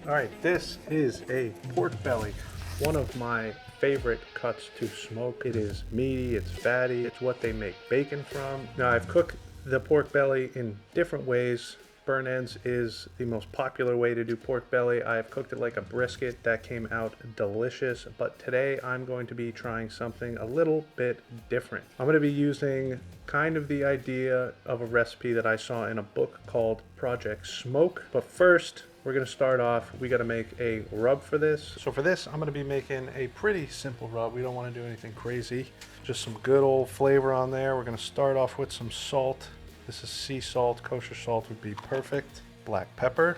All right, this is a pork belly, one of my favorite cuts to smoke. It is meaty, it's fatty, it's what they make bacon from. Now, I've cooked the pork belly in different ways. Burn ends is the most popular way to do pork belly. I've cooked it like a brisket. That came out delicious, but today I'm going to be trying something a little bit different. I'm going to be using kind of the idea of a recipe that I saw in a book called Project Smoke. But first, we're going to start off, we got to make a rub for this. So for this, I'm going to be making a pretty simple rub. We don't want to do anything crazy. Just some good old flavor on there. We're going to start off with some salt. This is sea salt. Kosher salt would be perfect. Black pepper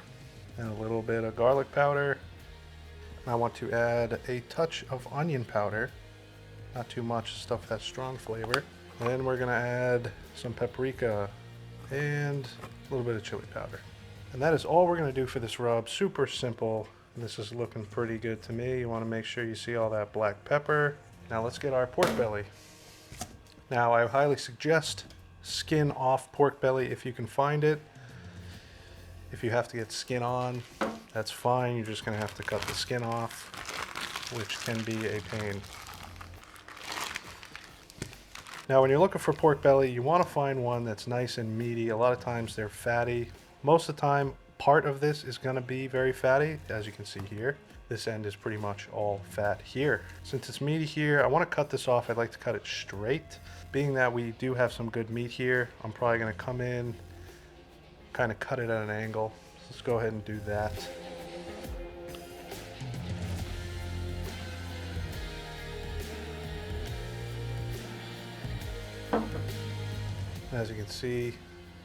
and a little bit of garlic powder. I want to add a touch of onion powder. Not too much, stuff that strong flavor. And then we're going to add some paprika and a little bit of chili powder. And that is all we're going to do for this rub. Super simple. And this is looking pretty good to me. You want to make sure you see all that black pepper. Now let's get our pork belly. Now I highly suggest skin off pork belly if you can find it. If you have to get skin on, that's fine. You're just going to have to cut the skin off, which can be a pain. Now when you're looking for pork belly, you want to find one that's nice and meaty. A lot of times they're fatty. Most of the time, part of this is going to be very fatty, as you can see here. This end is pretty much all fat here. Since it's meaty here, I want to cut this off. I'd like to cut it straight. Being that we do have some good meat here, I'm probably going to come in, kind of cut it at an angle. So let's go ahead and do that. As you can see,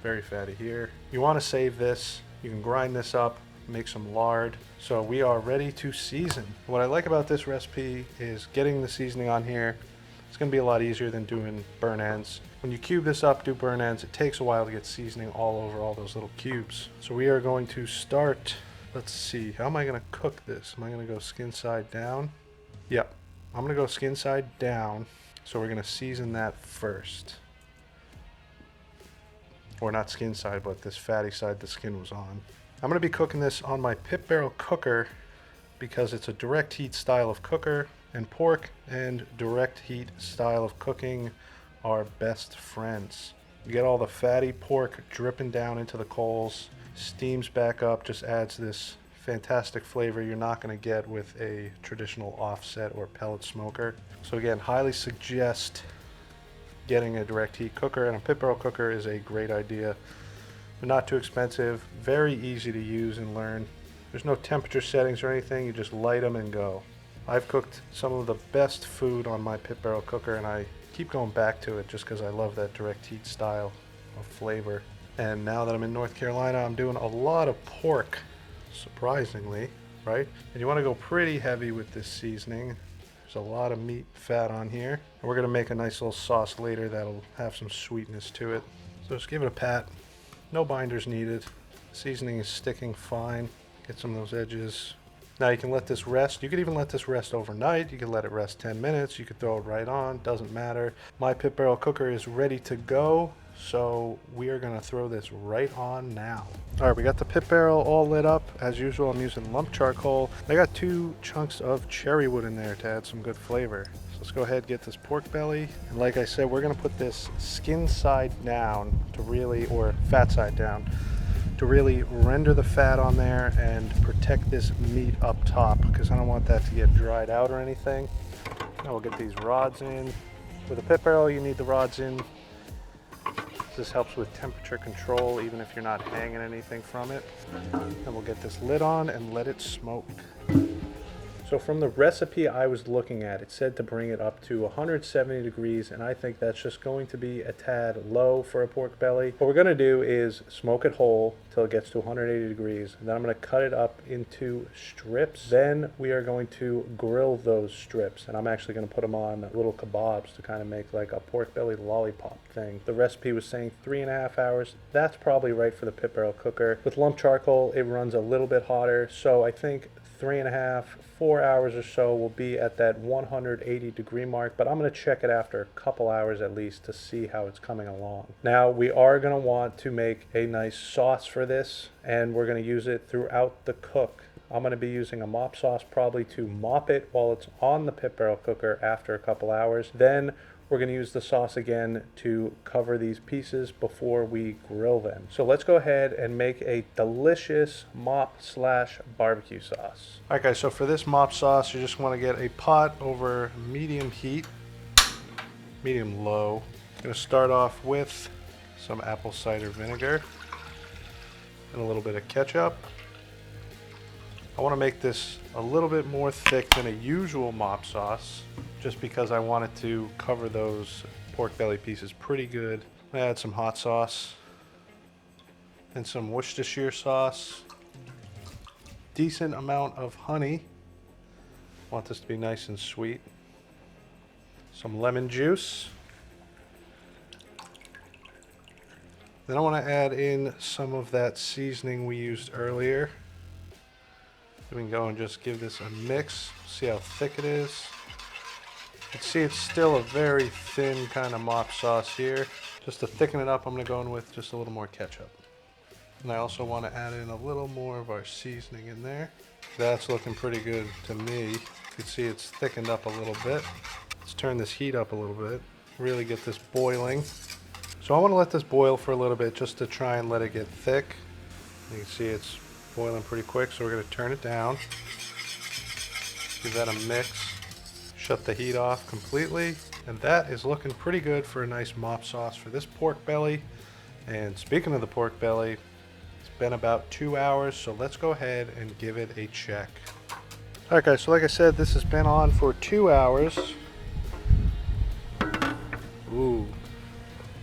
very fatty here. You want to save this. You can grind this up, make some lard. So we are ready to season. What I like about this recipe is getting the seasoning on here. It's going to be a lot easier than doing burn ends. When you cube this up, do burn ends, it takes a while to get seasoning all over all those little cubes. So we are going to start, let's see, how am I going to cook this? Am I going to go skin side down? Yep, I'm going to go skin side down. So we're going to season that first. Or not skin side, but this fatty side the skin was on. I'm going to be cooking this on my pit barrel cooker because it's a direct heat style of cooker, and pork and direct heat style of cooking are best friends. You get all the fatty pork dripping down into the coals, steams back up, just adds this fantastic flavor you're not going to get with a traditional offset or pellet smoker. So again, highly suggest getting a direct heat cooker, and a pit barrel cooker is a great idea. They're not too expensive, very easy to use and learn. There's no temperature settings or anything, you just light them and go. I've cooked some of the best food on my pit barrel cooker, and I keep going back to it just because I love that direct heat style of flavor. And now that I'm in North Carolina, I'm doing a lot of pork, surprisingly, right? And you want to go pretty heavy with this seasoning. There's a lot of meat fat on here. And we're going to make a nice little sauce later that'll have some sweetness to it. So just give it a pat. No binders needed. Seasoning is sticking fine. Get some of those edges. Now you can let this rest. You could even let this rest overnight. You could let it rest 10 minutes. You could throw it right on. Doesn't matter. My pit barrel cooker is ready to go. So we are going to throw this right on now. All right, we got the pit barrel all lit up. As usual, I'm using lump charcoal. I got 2 chunks of cherry wood in there to add some good flavor. So let's go ahead and get this pork belly. And like I said, we're going to put this skin side down to really, or fat side down, to really render the fat on there and protect this meat up top, because I don't want that to get dried out or anything. Now we'll get these rods in. With a pit barrel, you need the rods in. This helps with temperature control, even if you're not hanging anything from it. And we'll get this lid on and let it smoke. So from the recipe I was looking at, it said to bring it up to 170 degrees, and I think that's just going to be a tad low for a pork belly. What we're going to do is smoke it whole till it gets to 180 degrees, and then I'm going to cut it up into strips. Then we are going to grill those strips, and I'm actually going to put them on little kebabs to kind of make like a pork belly lollipop thing. The recipe was saying 3.5 hours. That's probably right for the pit barrel cooker. With lump charcoal, it runs a little bit hotter, so I think 3.5, 4 hours or so will be at that 180 degree mark, but I'm going to check it after a couple hours at least to see how it's coming along. Now we are going to want to make a nice sauce for this, and we're going to use it throughout the cook. I'm going to be using a mop sauce probably to mop it while it's on the pit barrel cooker after a couple hours. Then we're going to use the sauce again to cover these pieces before we grill them. So let's go ahead and make a delicious mop slash barbecue sauce. All right guys, so for this mop sauce, you just want to get a pot over medium heat, medium low. I'm going to start off with some apple cider vinegar and a little bit of ketchup. I want to make this a little bit more thick than a usual mop sauce, just because I want it to cover those pork belly pieces pretty good. I'm gonna add some hot sauce and some Worcestershire sauce. Decent amount of honey. Want this to be nice and sweet. Some lemon juice. Then I want to add in some of that seasoning we used earlier. We can go and just give this a mix, see how thick it is. You can see it's still a very thin kind of mop sauce here. Just to thicken it up, I'm going to go in with just a little more ketchup. And I also want to add in a little more of our seasoning in there. That's looking pretty good to me. You can see it's thickened up a little bit. Let's turn this heat up a little bit, really get this boiling. So I want to let this boil for a little bit just to try and let it get thick. You can see it's boiling pretty quick, so we're going to turn it down. Give that a mix. Shut the heat off completely. And that is looking pretty good for a nice mop sauce for this pork belly. And speaking of the pork belly, it's been about 2 hours, so let's go ahead and give it a check. Alright guys, so like I said, this has been on for 2 hours. Ooh,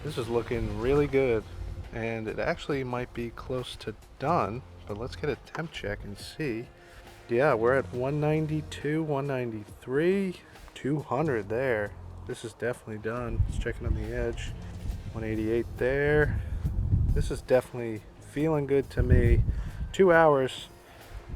this is looking really good. And it actually might be close to done. But let's get a temp check and see. Yeah, we're at 192, 193, 200 there. This is definitely done. Let's check it on the edge. 188 there. This is definitely feeling good to me. 2 hours,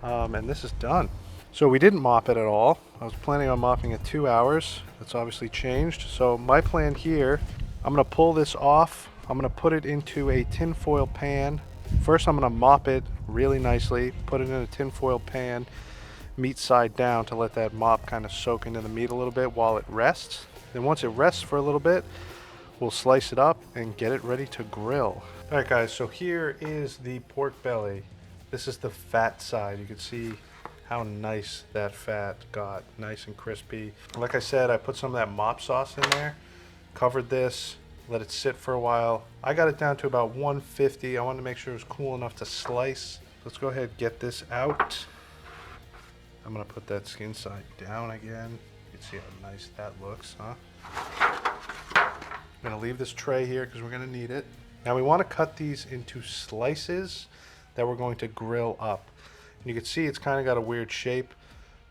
and this is done. So we didn't mop it at all. I was planning on mopping it 2 hours. That's obviously changed. So my plan here, I'm gonna pull this off. I'm gonna put it into a tinfoil pan. First, I'm going to mop it really nicely, put it in a tinfoil pan, meat side down to let that mop kind of soak into the meat a little bit while it rests. Then once it rests for a little bit, we'll slice it up and get it ready to grill. All right guys, so here is the pork belly. This is the fat side. You can see how nice that fat got, nice and crispy. Like I said, I put some of that mop sauce in there, covered this, let it sit for a while. I got it down to about 150. I wanted to make sure it was cool enough to slice. Let's go ahead and get this out. I'm gonna put that skin side down again. You can see how nice that looks, huh? I'm gonna leave this tray here because we're gonna need it. Now we wanna cut these into slices that we're going to grill up. And you can see it's kind of got a weird shape.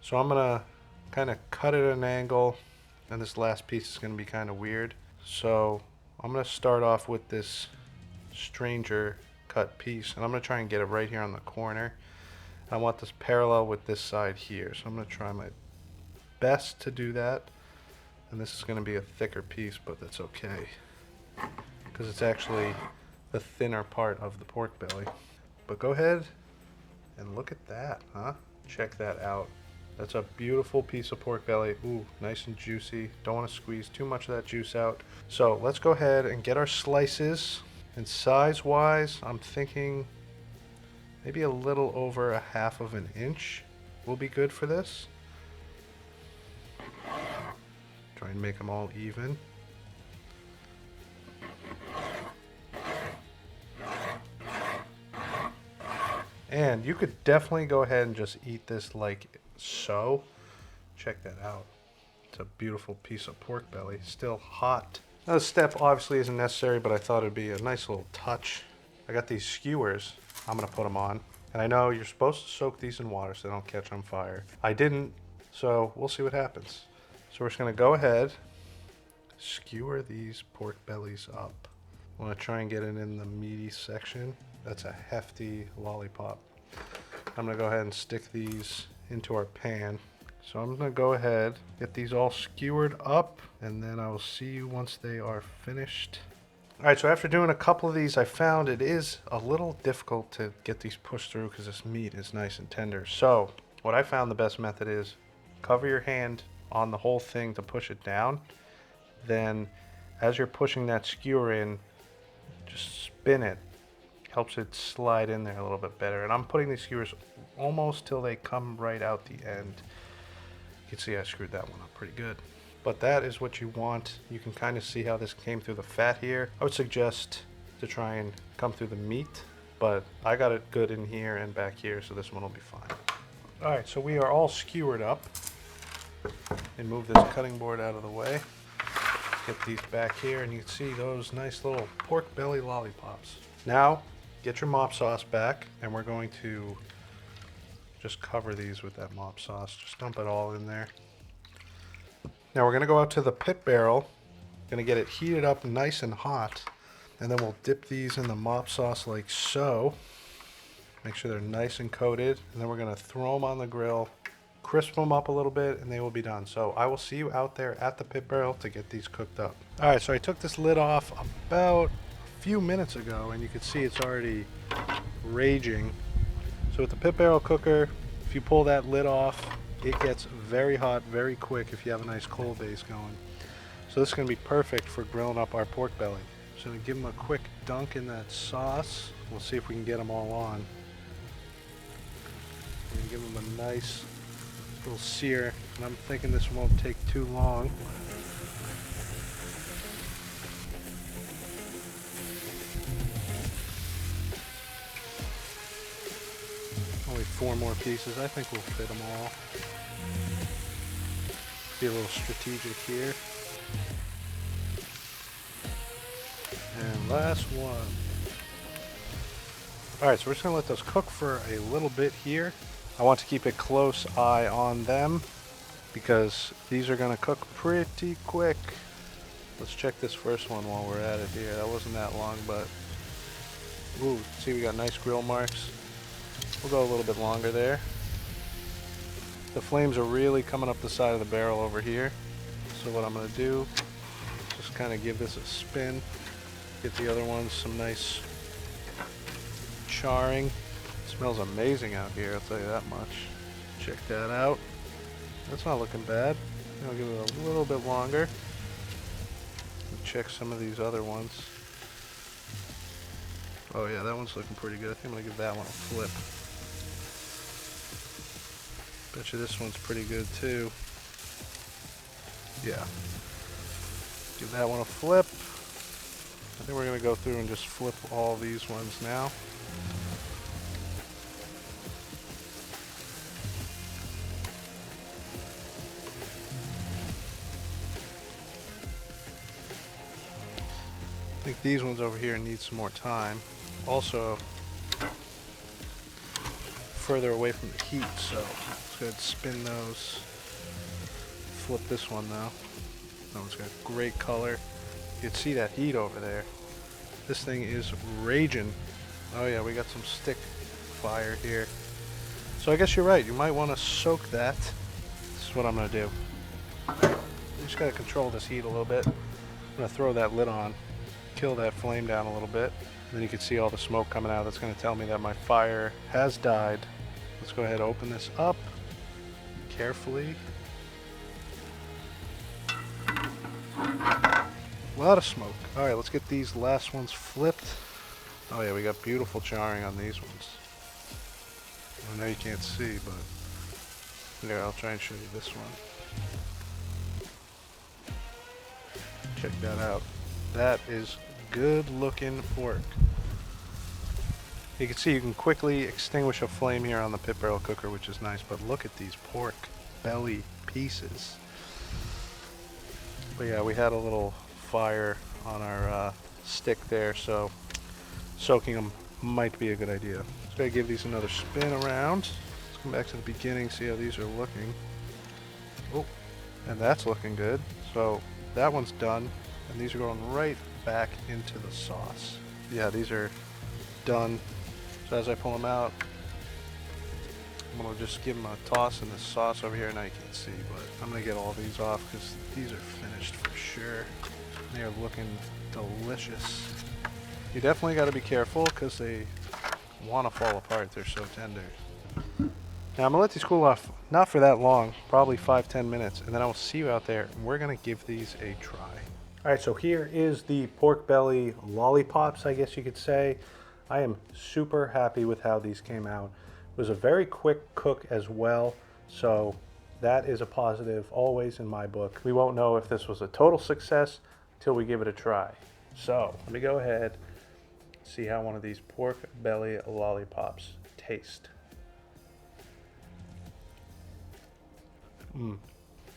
So I'm gonna kind of cut it at an angle, and this last piece is gonna be kind of weird. So I'm going to start off with this stranger cut piece, and I'm going to try and get it right here on the corner. I want this parallel with this side here, so I'm going to try my best to do that. And this is going to be a thicker piece, but that's okay, because it's actually the thinner part of the pork belly. But go ahead and look at that, huh? Check that out. That's a beautiful piece of pork belly. Ooh, nice and juicy. Don't want to squeeze too much of that juice out. So let's go ahead and get our slices. And size-wise, I'm thinking maybe a little over 1/2 inch will be good for this. Try and make them all even. And you could definitely go ahead and just eat this like so. Check that out. It's a beautiful piece of pork belly, still hot. Now this step obviously isn't necessary, but I thought it'd be a nice little touch. I got these skewers. I'm gonna put them on. And I know you're supposed to soak these in water so they don't catch on fire. I didn't, so we'll see what happens. So we're just gonna go ahead, skewer these pork bellies up. I wanna try and get it in the meaty section. That's a hefty lollipop. I'm gonna go ahead and stick these into our pan. So I'm gonna go ahead, get these all skewered up, and then I will see you once they are finished All right, so after doing a couple of these, I found it is a little difficult to get these pushed through because this meat is nice and tender. So what I found the best method is cover your hand on the whole thing to push it down. Then as you're pushing that skewer in, just spin it. Helps it slide in there a little bit better. And I'm putting these skewers almost till they come right out the end. You can see I screwed that one up pretty good. But that is what you want. You can kind of see how this came through the fat here. I would suggest to try and come through the meat, but I got it good in here and back here, so this one will be fine. All right, so we are all skewered up. And move this cutting board out of the way. Get these back here, and you can see those nice little pork belly lollipops. Now, get your mop sauce back, and we're going to just cover these with that mop sauce. Just dump it all in there. Now we're gonna go out to the pit barrel, gonna get it heated up nice and hot, and then we'll dip these in the mop sauce like so. Make sure they're nice and coated, and then we're gonna throw them on the grill, crisp them up a little bit, and they will be done. So I will see you out there at the pit barrel to get these cooked up. All right, so I took this lid off about a few minutes ago, and you can see it's already raging. So with the pit barrel cooker, if you pull that lid off, it gets very hot very quick if you have a nice coal base going. So this is going to be perfect for grilling up our pork belly. So I'm going to give them a quick dunk in that sauce. We'll see if we can get them all on. We're going to give them a nice little sear, and I'm thinking this won't take too long. Only 4 more pieces. I think we'll fit them all. Be a little strategic here. And last one. Alright, so we're just going to let those cook for a little bit here. I want to keep a close eye on them because these are going to cook pretty quick. Let's check this first one while we're at it here. That wasn't that long, but... Ooh, see we got nice grill marks. We'll go a little bit longer there. The flames are really coming up the side of the barrel over here. So what I'm going to do, just kind of give this a spin. Get the other ones some nice charring. It smells amazing out here, I'll tell you that much. Check that out. That's not looking bad. I'll give it a little bit longer. Check some of these other ones. Oh yeah, that one's looking pretty good. I think I'm going to give that one a flip. Bet you this one's pretty good too. Yeah. Give that one a flip. I think we're going to go through and just flip all these ones now. I think these ones over here need some more time. Also, further away from the heat, so let's go ahead and spin those. Flip this one though. That one's got great color. You can see that heat over there. This thing is raging. Oh yeah, we got some stick fire here. So I guess you're right, you might want to soak that. This is what I'm going to do. You just got to control this heat a little bit. I'm going to throw that lid on, kill that flame down a little bit. And then you can see all the smoke coming out. That's going to tell me that my fire has died. Let's go ahead and open this up carefully. A lot of smoke. Alright, let's get these last ones flipped. Oh yeah, we got beautiful charring on these ones. I know you can't see, but here, I'll try and show you this one. Check that out. That is good looking pork. You can see you can quickly extinguish a flame here on the pit barrel cooker, which is nice, but look at these pork belly pieces. But yeah, we had a little fire on our stick there, so soaking them might be a good idea. So I give these another spin around. Let's come back to the beginning, see how these are looking. Oh, and that's looking good. So that one's done, and these are going right back into the sauce. Yeah, these are done. So as I pull them out, I'm going to just give them a toss in the sauce over here. Now you can't see, but I'm going to get all these off because these are finished for sure. They're looking delicious. You definitely got to be careful because they want to fall apart. They're so tender. Now I'm gonna let these cool off, not for that long, probably 5-10 minutes, and then I will see you out there and we're gonna give these a try. All right, so here is the pork belly lollipops, I guess you could say. I am super happy with how these came out. It was a very quick cook as well, so that is a positive always in my book. We won't know if this was a total success until we give it a try. So let me go ahead and see how one of these pork belly lollipops taste.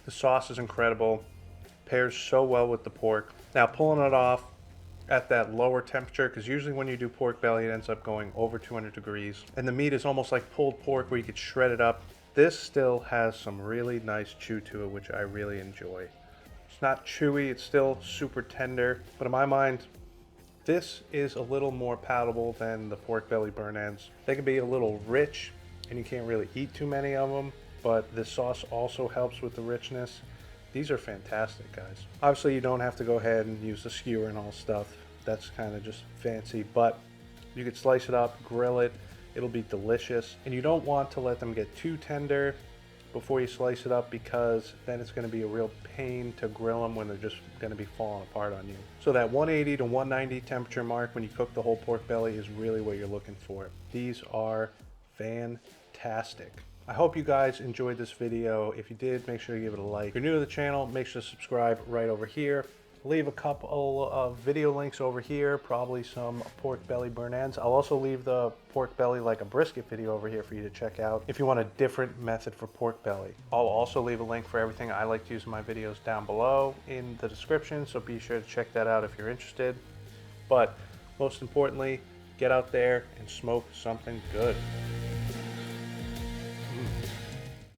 The sauce is incredible, pairs so well with the pork. Now pulling it off at that lower temperature, because usually when you do pork belly it ends up going over 200 degrees, and the meat is almost like pulled pork where you could shred it up. This still has some really nice chew to it, which I really enjoy. It's not chewy, it's still super tender, but in my mind, this is a little more palatable than the pork belly burn ends. They can be a little rich, and you can't really eat too many of them, but the sauce also helps with the richness. These are fantastic, guys. Obviously, you don't have to go ahead and use the skewer and all stuff. That's kind of just fancy, but you could slice it up, grill it. It'll be delicious. And you don't want to let them get too tender before you slice it up, because then it's going to be a real pain to grill them when they're just going to be falling apart on you. So that 180 to 190 temperature mark when you cook the whole pork belly is really what you're looking for. These are fantastic. I hope you guys enjoyed this video. If you did, make sure you give it a like. If you're new to the channel, make sure to subscribe right over here. Leave a couple of video links over here, probably some pork belly burn ends. I'll also leave the pork belly like a brisket video over here for you to check out if you want a different method for pork belly. I'll also leave a link for everything I like to use in my videos down below in the description, so be sure to check that out if you're interested. But most importantly, get out there and smoke something good.